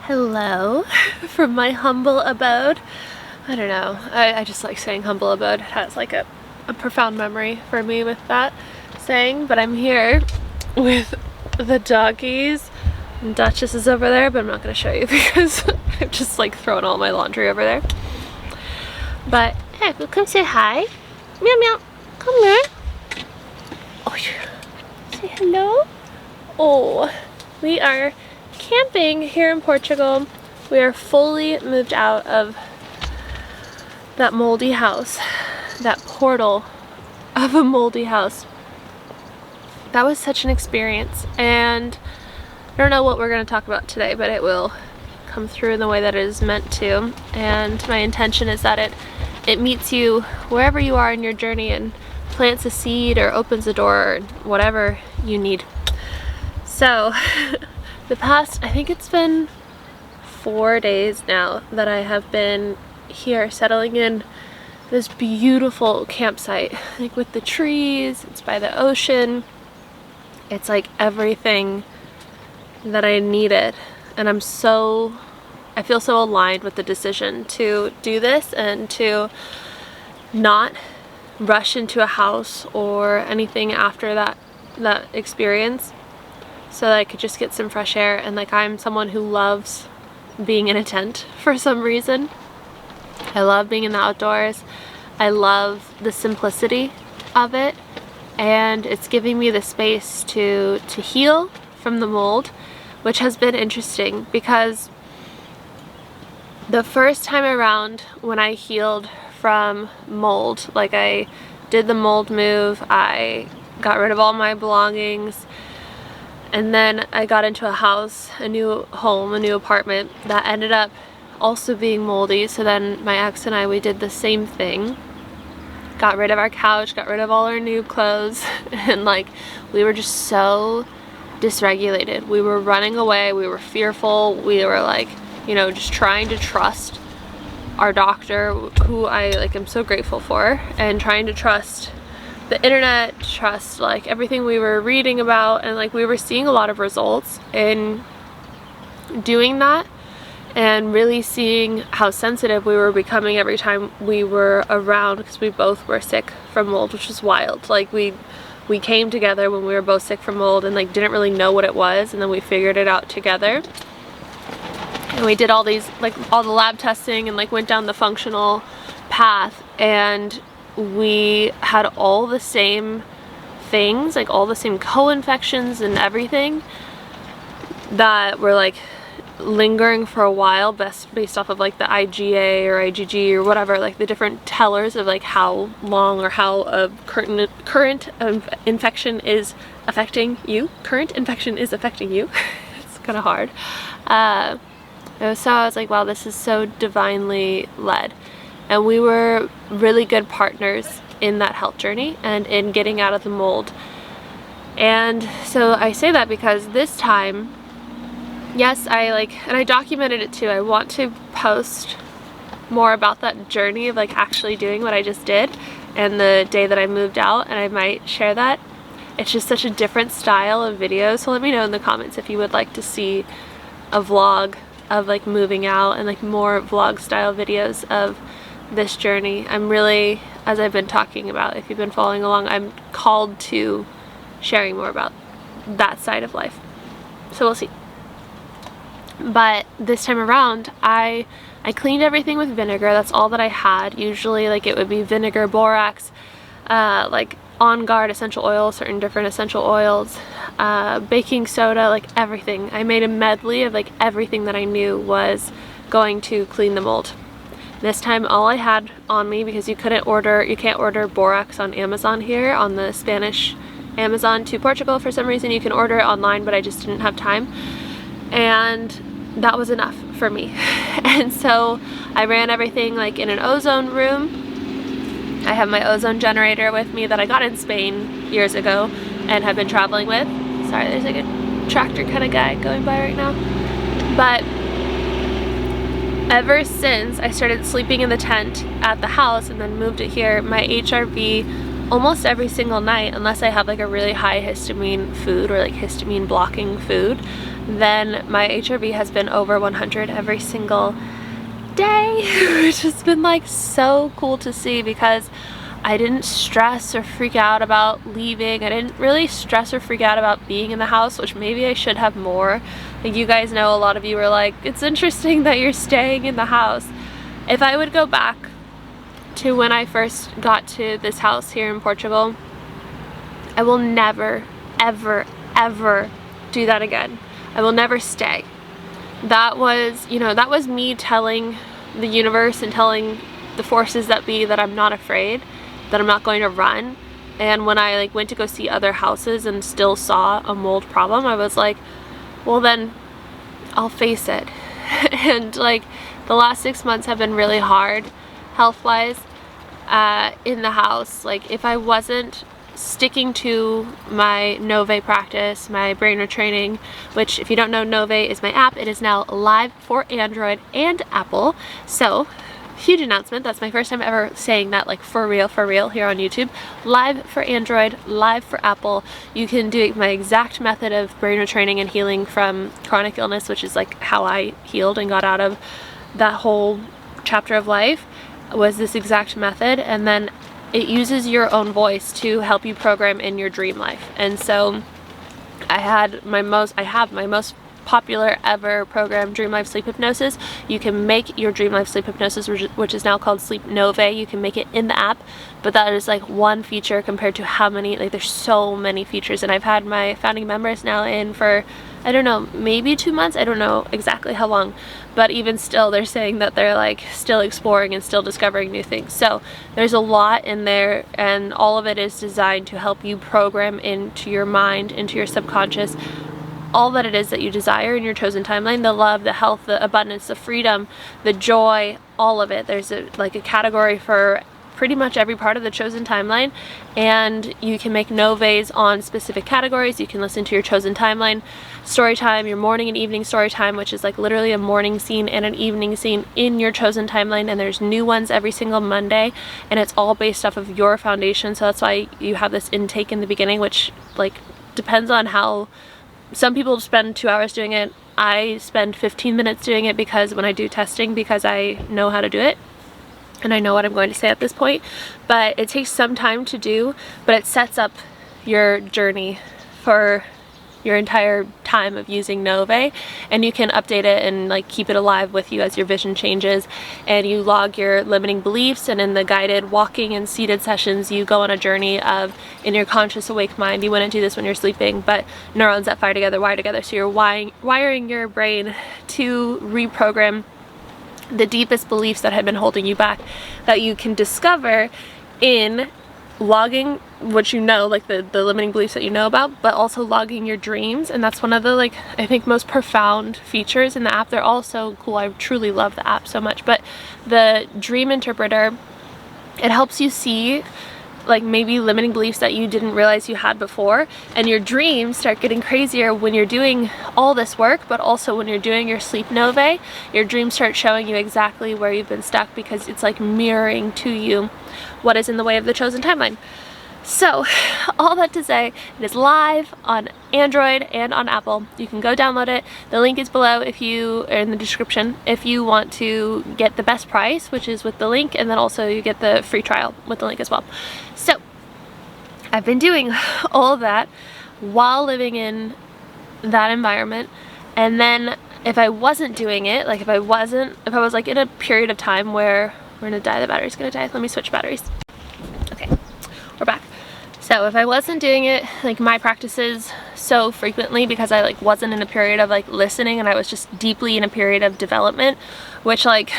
Hello from my humble abode. I don't know, I just like saying humble abode. It has like a profound memory for me with that saying, but I'm here with the doggies. Duchess is over there, but I'm not going to show you because I've just like thrown all my laundry over there. But hey, come say hi. Meow meow. Come here. Oh, say hello. Oh, we are camping here in Portugal. We are fully moved out of that moldy house, that portal of a moldy house. That was such an experience, and I don't know what we're going to talk about today, but it will come through in the way that it is meant to. And my intention is that it meets you wherever you are in your journey and plants a seed or opens a door or whatever you need. So the past, I think it's been 4 days now that I have been here settling in this beautiful campsite, like with the trees. It's by the ocean. It's like everything that I needed, and I feel so aligned with the decision to do this and to not rush into a house or anything after that experience, so that I could just get some fresh air. And like, I'm someone who loves being in a tent for some reason. I love being in the outdoors. I love the simplicity of it, and it's giving me the space to heal from the mold, which has been interesting because the first time around when I healed from mold, like I did the mold move, I got rid of all my belongings, and then I got into a house, a new home, a new apartment that ended up also being moldy. So then my ex and I, we did the same thing. Got rid of our couch, got rid of all our new clothes, and like, we were just so dysregulated. We were running away, we were fearful, we were like, you know, just trying to trust our doctor, who I like am so grateful for, and trying to trust the internet, trust like everything we were reading about, and like we were seeing a lot of results in doing that, and really seeing how sensitive we were becoming every time we were around, because we both were sick from mold, which was wild. Like we came together when we were both sick from mold and like didn't really know what it was, and then we figured it out together. And we did all these, like all the lab testing, and like went down the functional path, and we had all the same things, like all the same co-infections and everything that were like lingering for a while, based off of like the IgA or IgG or whatever, like the different tellers of like how long or how a current infection is affecting you. Current infection is affecting you. It's kind of hard. So I was like, wow, this is so divinely led. And we were really good partners in that health journey and in getting out of the mold. And so I say that because this time, yes, and I documented it too. I want to post more about that journey of like actually doing what I just did and the day that I moved out, and I might share that. It's just such a different style of video, so let me know in the comments if you would like to see a vlog of like moving out and like more vlog style videos of this journey. I'm really, as I've been talking about, if you've been following along, I'm called to sharing more about that side of life. So we'll see. But this time around, I cleaned everything with vinegar. That's all that I had. Usually like it would be vinegar, borax, like On Guard essential oil, certain different essential oils, baking soda, like everything. I made a medley of like everything that I knew was going to clean the mold. This time all I had on me, because you can't order borax on Amazon here, on the Spanish Amazon to Portugal for some reason. You can order it online, but I just didn't have time, and that was enough for me. And so I ran everything like in an ozone room. I have my ozone generator with me that I got in Spain years ago and have been traveling with. Sorry, there's like a tractor kind of guy going by right now. But ever since I started sleeping in the tent at the house and then moved it here, my HRV almost every single night, unless I have like a really high histamine food or like histamine blocking food, then my HRV has been over 100 every single day, which has been like so cool to see because I didn't stress or freak out about leaving. I didn't really stress or freak out about being in the house, which maybe I should have more. Like, you guys know, a lot of you were like, it's interesting that you're staying in the house. If I would go back to when I first got to this house here in Portugal, I will never, ever, ever do that again. I will never stay. That was, you know, that was me telling the universe and telling the forces that be that I'm not afraid, that I'm not going to run. And when I like went to go see other houses and still saw a mold problem, I was like, well then I'll face it. And like the last 6 months have been really hard health-wise in the house. Like, if I wasn't sticking to my Nove practice, my brain retraining, which if you don't know, Nove is my app. It is now live for Android and Apple. So huge announcement. That's my first time ever saying that, like, for real here on YouTube. Live for Android, live for Apple. You can do my exact method of brain retraining and healing from chronic illness, which is like how I healed and got out of that whole chapter of life, was this exact method. And then it uses your own voice to help you program in your dream life. And so I have my most popular ever program, Dream Life Sleep Hypnosis. You can make your Dream Life Sleep Hypnosis, which is now called Sleep Nove. You can make it in the app, but that is like one feature compared to how many, like, there's so many features. And I've had my founding members now in for, I don't know, maybe 2 months. I don't know exactly how long, but even still, they're saying that they're like still exploring and still discovering new things. So there's a lot in there, and all of it is designed to help you program into your mind, into your subconscious, all that it is that you desire in your chosen timeline: the love, the health, the abundance, the freedom, the joy, all of it. There's like a category for pretty much every part of the chosen timeline, and you can make noves on specific categories. You can listen to your chosen timeline story time, your morning and evening story time, which is like literally a morning scene and an evening scene in your chosen timeline, and there's new ones every single Monday, and it's all based off of your foundation. So that's why you have this intake in the beginning, which like depends on how. Some people spend 2 hours doing it. I spend 15 minutes doing it because when I do testing, because I know how to do it and I know what I'm going to say at this point. But it takes some time to do, but it sets up your journey for your entire time of using Nove, and you can update it and like keep it alive with you as your vision changes, and you log your limiting beliefs. And in the guided walking and seated sessions, you go on a journey of, in your conscious awake mind, you wouldn't do this when you're sleeping, but neurons that fire together wire together, so you're wiring your brain to reprogram the deepest beliefs that have been holding you back, that you can discover in logging what you know, like the limiting beliefs that you know about, but also logging your dreams. And that's one of the, like, I think most profound features in the app. They're all so cool. I truly love the app so much. But the dream interpreter, it helps you see like maybe limiting beliefs that you didn't realize you had before, and your dreams start getting crazier when you're doing all this work. But also when you're doing your sleep Nove, your dreams start showing you exactly where you've been stuck, because it's like mirroring to you what is in the way of the chosen timeline. So all that to say, it is live on Android and on Apple. You can go download it. The link is below if you are in the description if you want to get the best price, which is with the link, and then also you get the free trial with the link as well. So I've been doing all of that while living in that environment. And then if I wasn't doing it, like if I was like in a period of time where we're gonna die, the battery's gonna die. Let me switch batteries. Okay, we're back. So if I wasn't doing it, like my practices so frequently, because I like wasn't in a period of like listening, and I was just deeply in a period of development, which, like,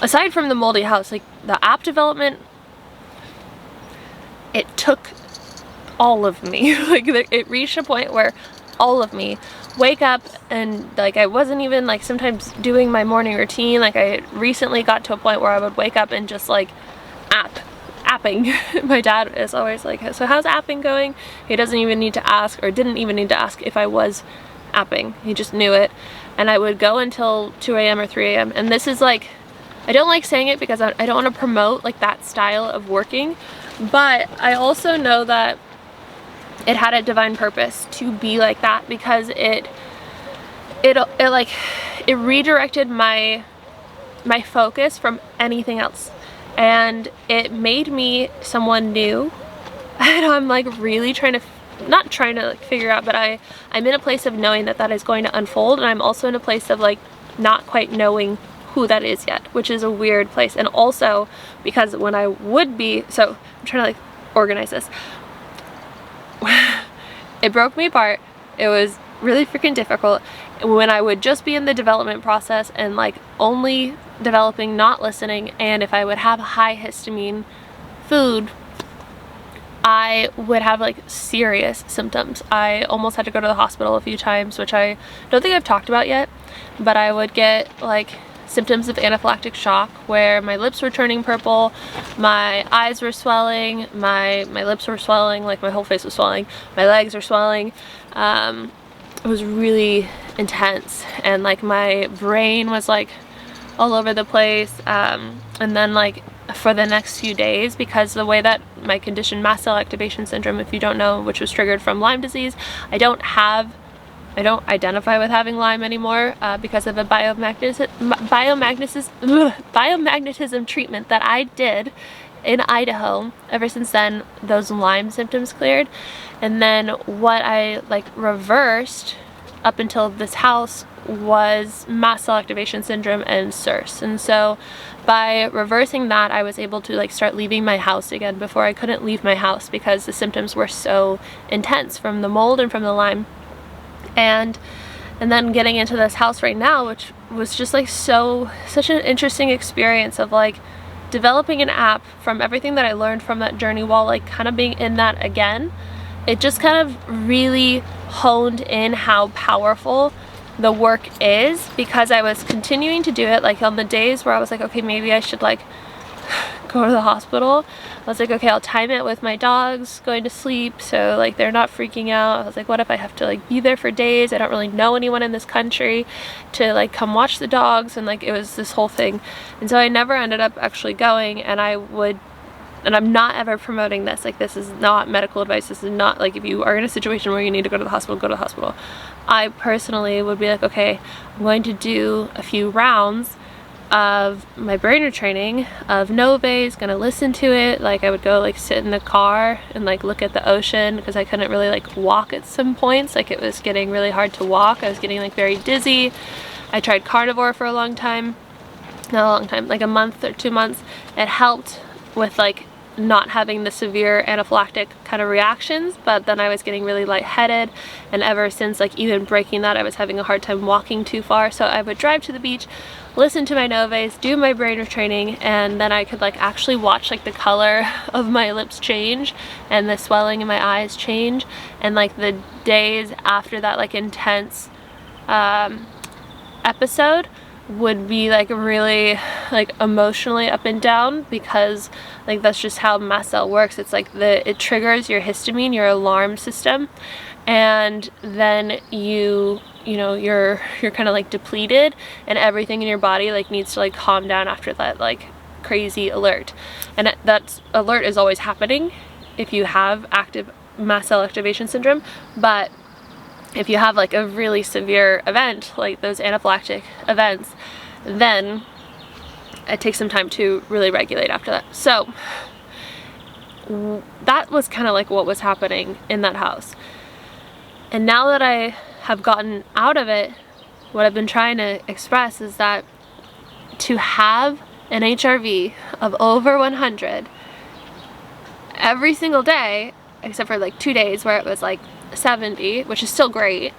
aside from the moldy house, like the app development, it took all of me. Like it reached a point where all of me wake up and like I wasn't even like sometimes doing my morning routine. Like I recently got to a point where I would wake up and just like apping. My dad is always like, so how's apping going? He doesn't even need to ask, or didn't even need to ask if I was apping. He just knew it. And I would go until 2 a.m. or 3 a.m. And this is like, I don't like saying it because I don't want to promote like that style of working, but I also know that it had a divine purpose to be like that, because it it redirected my focus from anything else, and it made me someone new. And I'm like really trying to, not trying to like figure out, but I'm in a place of knowing that that is going to unfold, and I'm also in a place of like not quite knowing who that is yet, which is a weird place. And also because when I would be, so I'm trying to like organize this. It broke me apart. It was really freaking difficult when I would just be in the development process and like only developing, not listening. And if I would have high histamine food, I would have like serious symptoms. I almost had to go to the hospital a few times, which I don't think I've talked about yet, but I would get like symptoms of anaphylactic shock where my lips were turning purple, my eyes were swelling, my lips were swelling, like my whole face was swelling, my legs were swelling. It was really intense, and like my brain was like all over the place. And then like for the next few days, because the way that my condition, mast cell activation syndrome, if you don't know, which was triggered from Lyme disease, I don't identify with having Lyme anymore because of a biomagnetism treatment that I did in Idaho. Ever since then, those Lyme symptoms cleared. And then what I like reversed up until this house was mast cell activation syndrome and SIRS. And so by reversing that, I was able to like start leaving my house again. Before, I couldn't leave my house because the symptoms were so intense from the mold and from the Lyme. And then getting into this house right now, which was just like such an interesting experience of like developing an app from everything that I learned from that journey, while like kind of being in that again. It just kind of really honed in how powerful the work is, because I was continuing to do it like on the days where I was like, okay, maybe I should like go to the hospital. I was like, okay, I'll time it with my dogs going to sleep so like they're not freaking out. I was like, what if I have to like be there for days? I don't really know anyone in this country to like come watch the dogs, and like it was this whole thing. And so I never ended up actually going, and I'm not ever promoting this. Like, this is not medical advice. This is not like if you are in a situation where you need to go to the hospital, go to the hospital. I personally would be like, okay, I'm going to do a few rounds of my brain retraining of Nove, gonna listen to it. Like I would go like sit in the car and like look at the ocean, because I couldn't really like walk at some points. Like it was getting really hard to walk. I was getting like very dizzy. I tried carnivore for a long time. Not a long time, like a month or 2 months. It helped with like not having the severe anaphylactic kind of reactions, but then I was getting really lightheaded, and ever since like even breaking that, I was having a hard time walking too far. So I would drive to the beach, listen to my Noves, do my brain retraining, and then I could like actually watch like the color of my lips change and the swelling in my eyes change. And like the days after that like intense episode would be like really like emotionally up and down, because like that's just how mast cell works. It's like it triggers your histamine, your alarm system, and then you're kind of like depleted, and everything in your body like needs to like calm down after that like crazy alert. And that alert is always happening if you have active mast cell activation syndrome. But if you have like a really severe event, like those anaphylactic events, then it takes some time to really regulate after that. So that was kind of like what was happening in that house. And now that I have gotten out of it, what I've been trying to express is that to have an HRV of over 100 every single day, except for like 2 days where it was like 70, which is still great,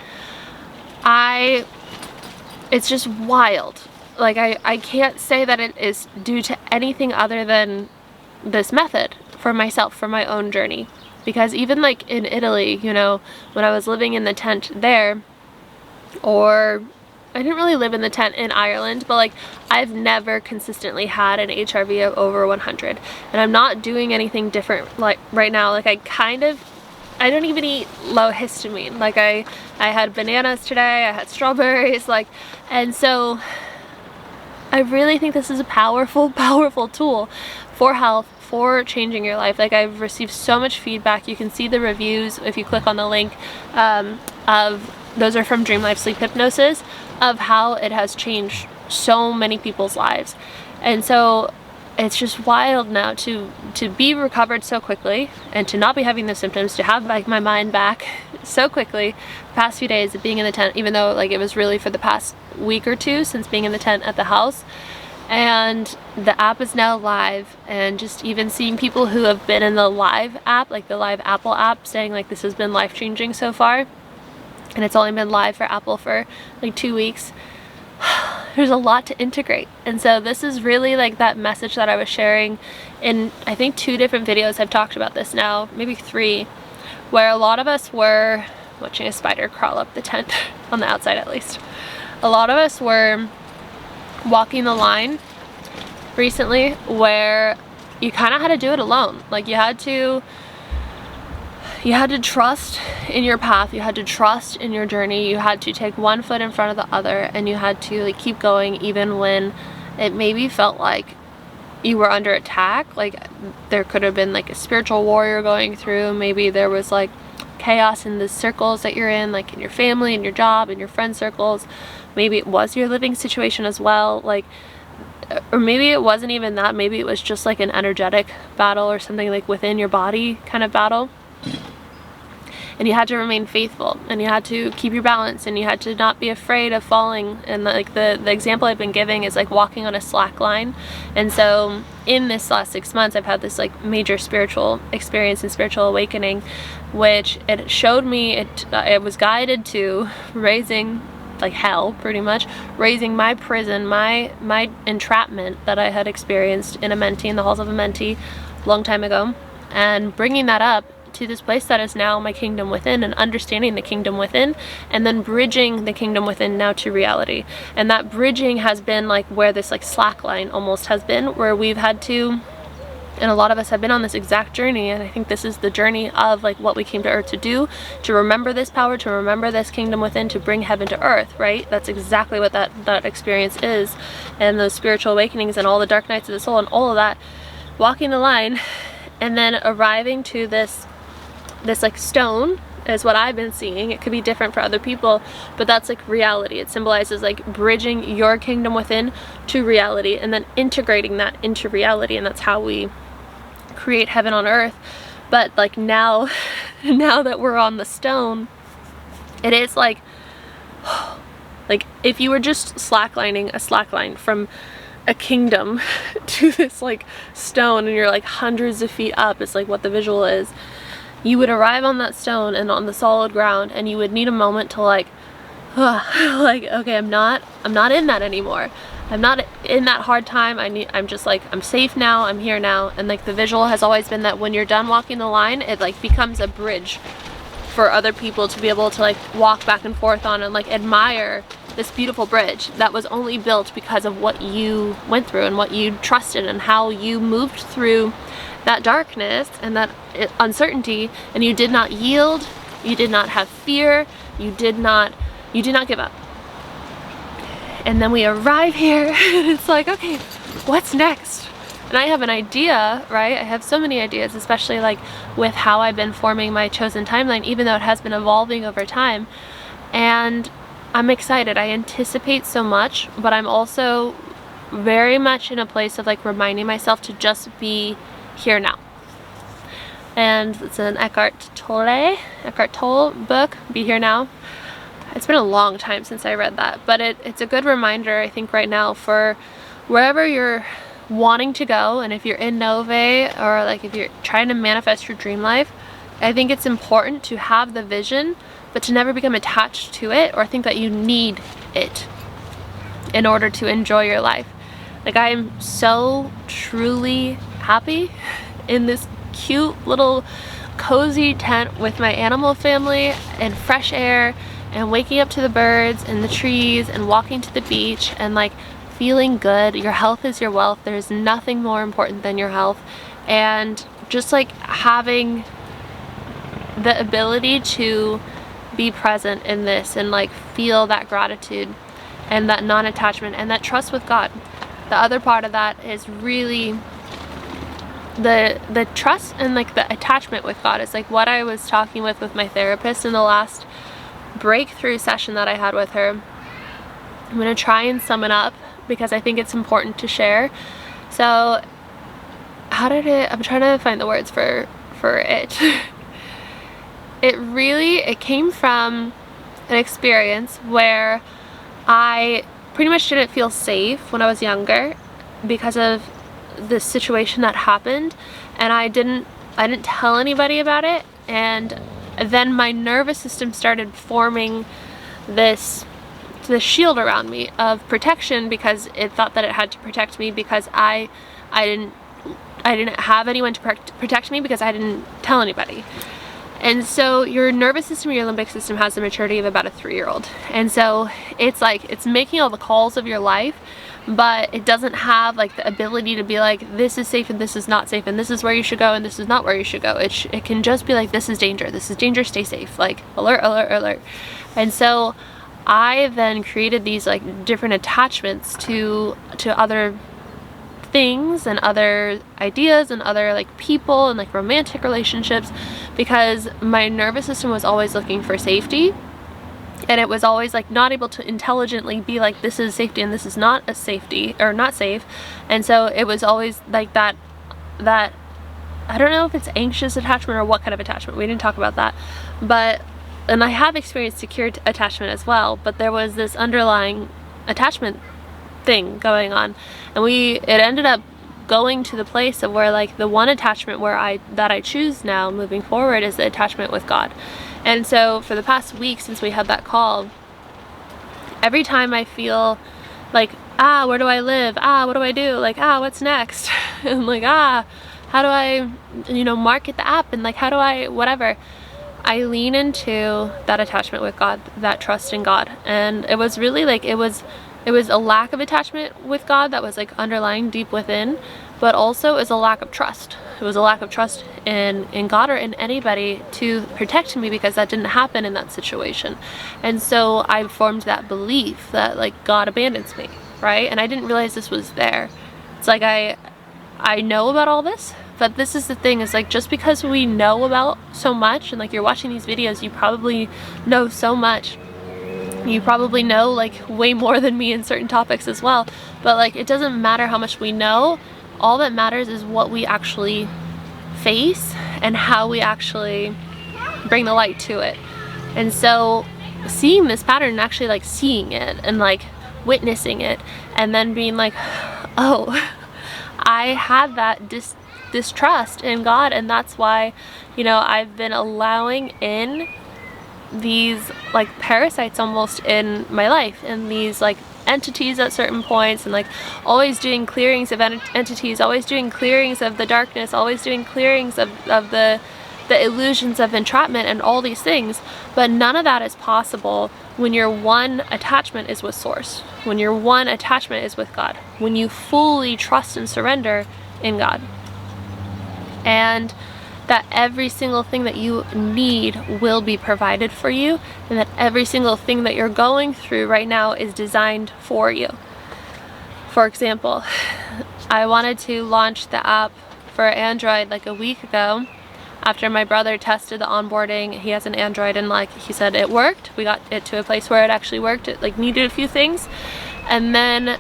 it's just wild. Like I can't say that it is due to anything other than this method for myself, for my own journey. Because even like in Italy, when I was living in the tent there, or I didn't really live in the tent in Ireland, but like I've never consistently had an HRV of over 100, and I'm not doing anything different like right now. Like I don't even eat low histamine. Like I had bananas today, I had strawberries, and so I really think this is a powerful, powerful tool for health, for changing your life. Like I've received so much feedback. You can see the reviews if you click on the link of those are from Dream Life Sleep Hypnosis, of how it has changed so many people's lives. And so it's just wild now to be recovered so quickly and to not be having the symptoms, to have like my mind back so quickly. The past few days of being in the tent, even though like it was really for the past week or two since being in the tent at the house, and the app is now live, and just even seeing people who have been in the live app, like the live Apple app, saying like this has been life-changing so far, and it's only been live for Apple for like 2 weeks. There's a lot to integrate. And so this is really like that message that I was sharing in, I think, 2 different videos. I've talked about this now, maybe 3, where a lot of us were watching a spider crawl up the tent, on the outside at least. A lot of us were walking the line recently, where you kind of had to do it alone. Like you had to trust in your path, you had to trust in your journey, you had to take one foot in front of the other, and you had to like keep going even when it maybe felt like you were under attack. Like there could have been like a spiritual warrior going through, maybe there was like chaos in the circles that you're in, like in your family and your job and your friend circles. Maybe it was your living situation as well, like, or maybe it wasn't even that, maybe it was just like an energetic battle or something like within your body kind of battle. And you had to remain faithful, and you had to keep your balance, and you had to not be afraid of falling. And like the example I've been giving is like walking on a slack line. And so in this last 6 months, I've had this like major spiritual experience and spiritual awakening, which it showed me, it was guided to raising like hell, pretty much, raising my prison, my entrapment that I had experienced in a mentee, in the halls of a mentee a long time ago, and bringing that up to this place that is now my kingdom within, and understanding the kingdom within, and then bridging the kingdom within now to reality. And that bridging has been like where this like slack line almost has been, where we've had to, and a lot of us have been on this exact journey, and I think this is the journey of like what we came to earth to do, to remember this power, to remember this kingdom within, to bring heaven to earth, right? That's exactly what that experience is, and those spiritual awakenings and all the dark nights of the soul and all of that, walking the line, and then arriving to this like stone is what I've been seeing. It could be different for other people, but that's like reality. It symbolizes like bridging your kingdom within to reality, and then integrating that into reality, and that's how we create heaven on earth. But like now that we're on the stone, it is like if you were just slacklining a slackline from a kingdom to this like stone, and you're like hundreds of feet up, is like what the visual is. You would arrive on that stone and on the solid ground, and you would need a moment to like okay, I'm not in that anymore. I'm not in that hard time. I'm just like, I'm safe now, I'm here now. And like the visual has always been that when you're done walking the line, it like becomes a bridge for other people to be able to like walk back and forth on, and like admire this beautiful bridge that was only built because of what you went through and what you trusted, and how you moved through that darkness and that uncertainty, and you did not yield, you did not have fear, you did not give up. And then we arrive here and it's like, okay, what's next? And I have an idea, right? I have so many ideas, especially like with how I've been forming my chosen timeline, even though it has been evolving over time. And I'm excited. I anticipate so much, but I'm also very much in a place of like reminding myself to just be here now. And it's an Eckhart Tolle book, Be Here Now. It's been a long time since I read that, but it's a good reminder, I think, right now for wherever you're wanting to go. And if you're in NŌVÉ, or like if you're trying to manifest your dream life, I think it's important to have the vision, but to never become attached to it or think that you need it in order to enjoy your life. Like, I am so truly happy in this cute little cozy tent with my animal family and fresh air, and waking up to the birds and the trees and walking to the beach and like feeling good. Your health is your wealth. There's nothing more important than your health. And just like having the ability to be present in this and like feel that gratitude and that non-attachment and that trust with God. The other part of that is really the trust and like the attachment with God is like what I was talking with my therapist in the last breakthrough session that I had with her, I'm going to try and sum it up because I think it's important to share. So I'm trying to find the words for it. It came from an experience where I pretty much didn't feel safe when I was younger because of the situation that happened, and I didn't tell anybody about it, and then my nervous system started forming this shield around me of protection because it thought that it had to protect me because I didn't have anyone to protect me because I didn't tell anybody. And so your nervous system, your limbic system has the maturity of about a 3-year-old. And so it's like, it's making all the calls of your life, but it doesn't have like the ability to be like, this is safe and this is not safe, and this is where you should go and this is not where you should go. It can just be like, this is danger, stay safe, like alert, alert, alert. And so I then created these like different attachments to other things and other ideas and other like people and like romantic relationships, because my nervous system was always looking for safety, and it was always like not able to intelligently be like, this is safety and this is not a safety or not safe. And so it was always like that I don't know if it's anxious attachment or what kind of attachment, we didn't talk about that, and I have experienced secure attachment as well, but there was this underlying attachment thing going on, and it ended up going to the place of where like the one attachment that I choose now moving forward is the attachment with God. And so for the past week since we had that call, every time I feel like, where do I live? What do I do? Like, what's next? And like, how do I, market the app, and like, how do I, whatever. I lean into that attachment with God, that trust in God. And it was really like, it was a lack of attachment with God that was like underlying deep within, but also is a lack of trust. It was a lack of trust in God or in anybody to protect me, because that didn't happen in that situation. And so I formed that belief that like God abandons me, right? And I didn't realize this was there. It's like I know about all this, but this is the thing, is like, just because we know about so much, and like you're watching these videos, you probably know so much. You probably know like way more than me in certain topics as well, but like it doesn't matter how much we know. All that matters is what we actually face and how we actually bring the light to it. And so seeing this pattern and actually like seeing it and like witnessing it, and then being like, oh, I had that distrust in God, and that's why, I've been allowing in these like parasites almost in my life, and these like entities at certain points, and like always doing clearings of entities, always doing clearings of the darkness, always doing clearings of the illusions of entrapment and all these things. But none of that is possible when your one attachment is with Source, when your one attachment is with God, when you fully trust and surrender in God, and that every single thing that you need will be provided for you, and that every single thing that you're going through right now is designed for you. For example, I wanted to launch the app for Android like a week ago after my brother tested the onboarding. He has an Android, and like he said, it worked. We got it to a place where it actually worked. It like needed a few things, and then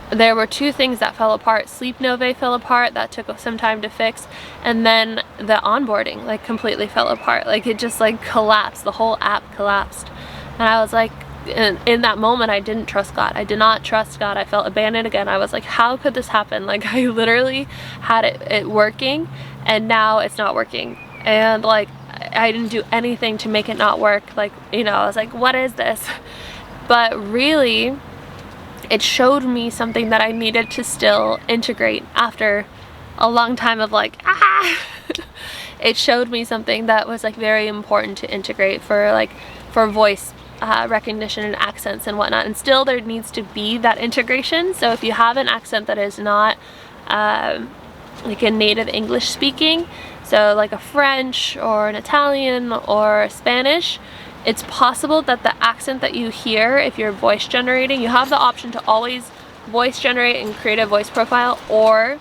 there were two things that fell apart. Sleep NŌVÉ fell apart, that took some time to fix, and then the onboarding like completely fell apart. Like it just like collapsed, the whole app collapsed. And I was like, in that moment I didn't trust God. I did not trust God. I felt abandoned again. I was like, how could this happen? Like I literally had it working, and now it's not working. And like I didn't do anything to make it not work. Like, I was like, what is this? But really, it showed me something that I needed to still integrate after a long time of like, it showed me something that was like very important to integrate for voice recognition and accents and whatnot. And still there needs to be that integration. So if you have an accent that is not like a native English speaking, so like a French or an Italian or a Spanish, it's possible that the accent that you hear, if you're voice generating, you have the option to always voice generate and create a voice profile or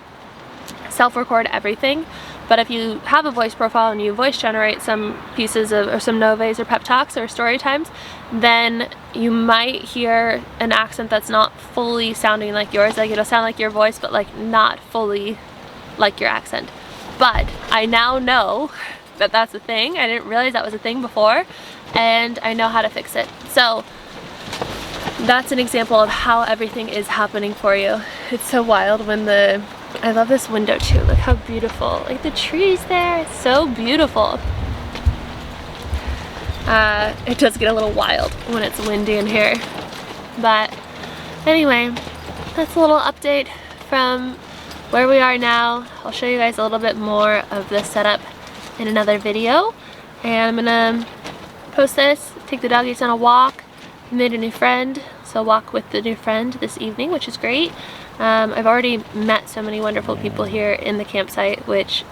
self-record everything. But if you have a voice profile and you voice generate some pieces of, or some noves or pep talks or story times, then you might hear an accent that's not fully sounding like yours. Like it'll sound like your voice, but like not fully like your accent. But I now know that that's a thing. I didn't realize that was a thing before, and I know how to fix it. So that's an example of how everything is happening for you. It's so wild when I love this window too. Look how beautiful. Like the trees there, it's so beautiful. It does get a little wild when it's windy in here. But anyway, that's a little update from where we are now. I'll show you guys a little bit more of the setup in another video. And I'm gonna post this, take the doggies on a walk. I made a new friend, so walk with the new friend this evening, which is great. I've already met so many wonderful people here in the campsite, which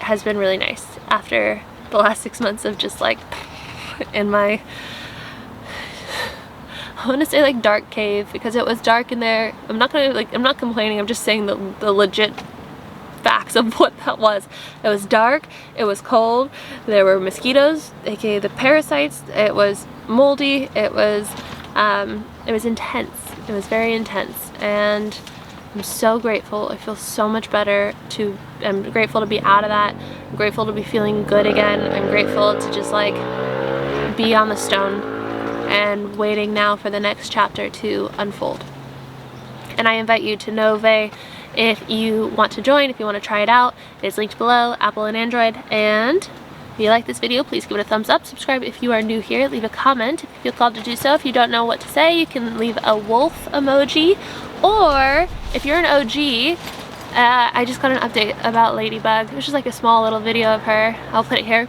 has been really nice after the last 6 months of just like in my, I want to say like dark cave, because it was dark in there. I'm not complaining, I'm just saying the legit facts of what that was. It was dark, it was cold, there were mosquitoes, aka the parasites, it was moldy, it was intense. It was very intense, and I'm so grateful. I feel so much better. I'm grateful to be out of that. I'm grateful to be feeling good again. I'm grateful to just like be on the stone and waiting now for the next chapter to unfold. And I invite you to Nove if you want to join, if you want to try it out. It's linked below, Apple and Android. And if you like this video, please give it a thumbs up. Subscribe if you are new here. Leave a comment if you feel called to do so. If you don't know what to say, you can leave a wolf emoji. Or if you're an OG, I just got an update about Ladybug. It was just like a small little video of her. I'll put it here.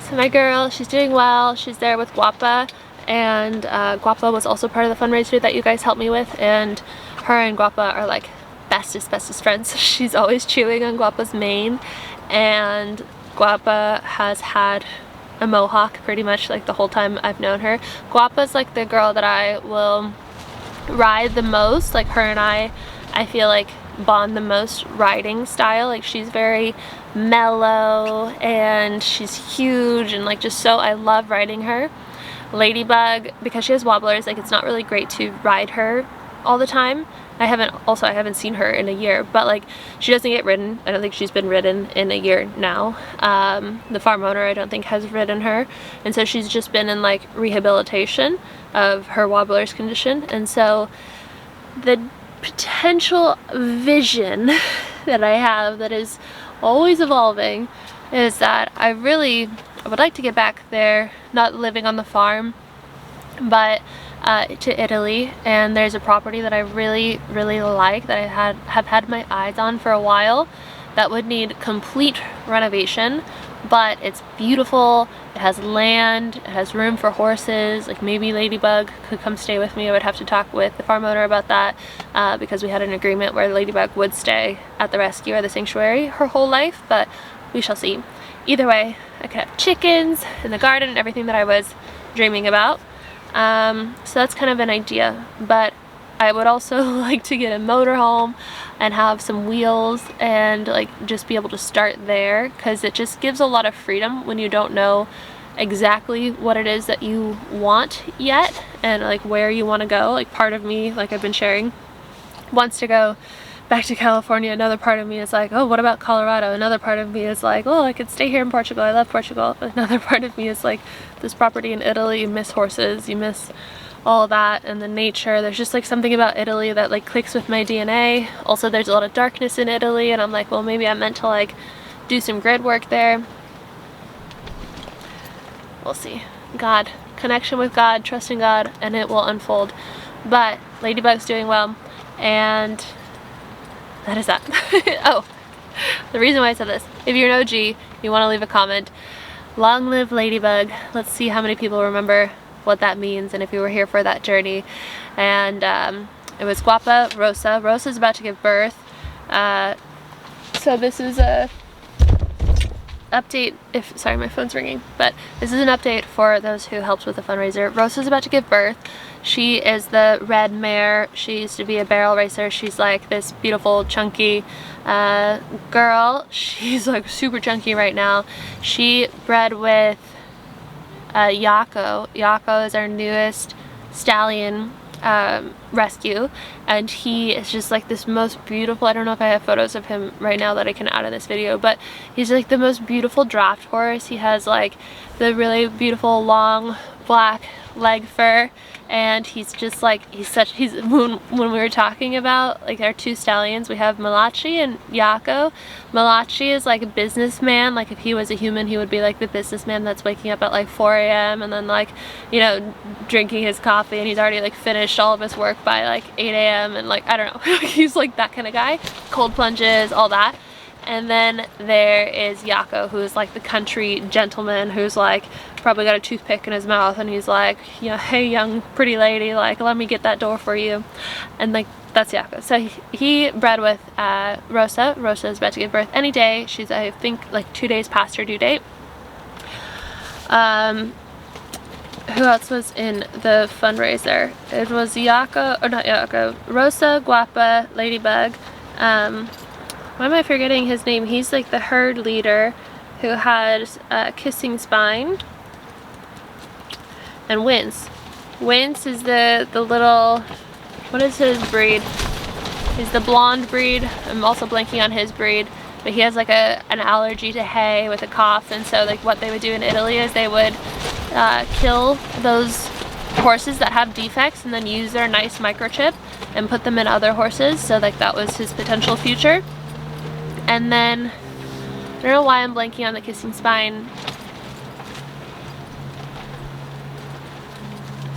So my girl, she's doing well. She's there with Guapa. And Guapa was also part of the fundraiser that you guys helped me with. And her and Guapa are like bestest friends. She's always chewing on Guapa's mane. And Guapa has had a mohawk pretty much like the whole time I've known her. Guapa's like the girl that I will ride the most. Like her and I feel like bond the most riding style. Like she's very mellow and she's huge and like just so, I love riding her. Ladybug, because she has wobblers, like it's not really great to ride her all the time. I haven't seen her in a year, but like she doesn't get ridden. I don't think she's been ridden in a year now. The farm owner I don't think has ridden her, and so she's just been in like rehabilitation of her wobbler's condition. And so the potential vision that I have that is always evolving is that I would like to get back there, not living on the farm, but to Italy. And there's a property that I really like that I have had my eyes on for a while that would need complete renovation, but it's beautiful. It has land, it has room for horses. Like maybe Ladybug could come stay with me. I would have to talk with the farm owner about that because we had an agreement where Ladybug would stay at the rescue or the sanctuary her whole life, but we shall see. Either way, I could have chickens in the garden and everything that I was dreaming about. So that's kind of an idea, but I would also like to get a motorhome and have some wheels and like just be able to start there, because it just gives a lot of freedom when you don't know exactly what it is that you want yet and like where you want to go. Like part of me, like I've been sharing, wants to go back to California. Another part of me is like, oh, what about Colorado? Another part of me is like, oh, I could stay here in Portugal. I love Portugal. Another part of me is like, this property in Italy, you miss horses, you miss all that and the nature. There's just like something about Italy that like clicks with my DNA. Also, there's a lot of darkness in Italy, and I'm like, well, maybe I'm meant to like do some grid work there. We'll see. God, connection with God, trusting God, and it will unfold. But Ladybug's doing well, and that is that. Oh, the reason why I said this, if you're an OG, you want to leave a comment. Long live Ladybug. Let's see how many people remember what that means and if you were here for that journey. And it was Guapa, Rosa. Rosa's about to give birth. So this is a update, sorry, my phone's ringing, but this is an update for those who helped with the fundraiser. Rosa's about to give birth. She is the red mare. She used to be a barrel racer. She's like this beautiful, chunky girl. She's like super chunky right now. She bred with Yako. Yako is our newest stallion rescue, and he is just like this most beautiful, I don't know if I have photos of him right now that I can add in this video, but he's like the most beautiful draft horse. He has like the really beautiful long black leg fur, and he's just like, when we were talking about like our two stallions, we have Malachi and Yako. Malachi is like a businessman. Like if he was a human, he would be like the businessman that's waking up at like 4 a.m. and then like, you know, drinking his coffee, and he's already like finished all of his work by like 8 a.m. and like, I don't know, he's like that kind of guy. Cold plunges, all that. And then there is Yako, who is like the country gentleman who's like probably got a toothpick in his mouth, and he's like, you know, hey young pretty lady, like let me get that door for you. And like that's Yako. So he bred with Rosa. Rosa is about to give birth any day. She's, I think, like 2 days past her due date. Who else was in the fundraiser? It was Yako, or not Yako, Rosa, Guapa, Ladybug. Why am I forgetting his name? He's like the herd leader who has Kissing Spine. And Wince. Wince is the little, what is his breed? He's the blonde breed. I'm also blanking on his breed. But he has like an allergy to hay with a cough, and so like what they would do in Italy is they would kill those horses that have defects and then use their nice microchip and put them in other horses. So like that was his potential future. And then, I don't know why I'm blanking on the Kissing Spine.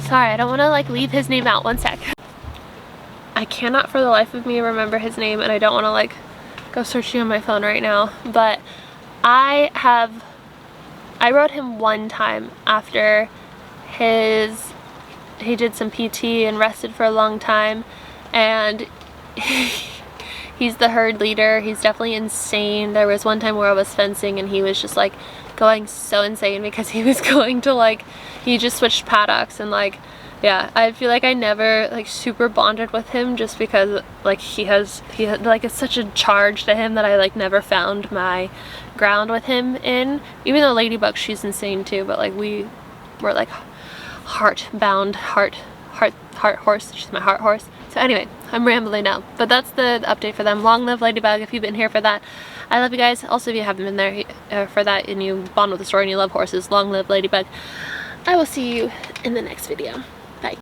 Sorry, I don't want to like leave his name out. One sec. I cannot for the life of me remember his name, and I don't want to like go searching on my phone right now. But I rode him one time after he did some PT and rested for a long time, and he's the herd leader. He's definitely insane. There was one time where I was fencing and he was just like going so insane because he was going to like, he just switched paddocks, and like, yeah, I feel like I never like super bonded with him just because like he had like, it's such a charge to him that I like never found my ground with him in. Even though Ladybug, she's insane too, but like we were like heart horse. She's my heart horse. So anyway, I'm rambling now, but that's the update for them. Long live Ladybug if you've been here for that. I love you guys. Also, if you haven't been there for that and you bond with the story and you love horses, long live Ladybug. I will see you in the next video.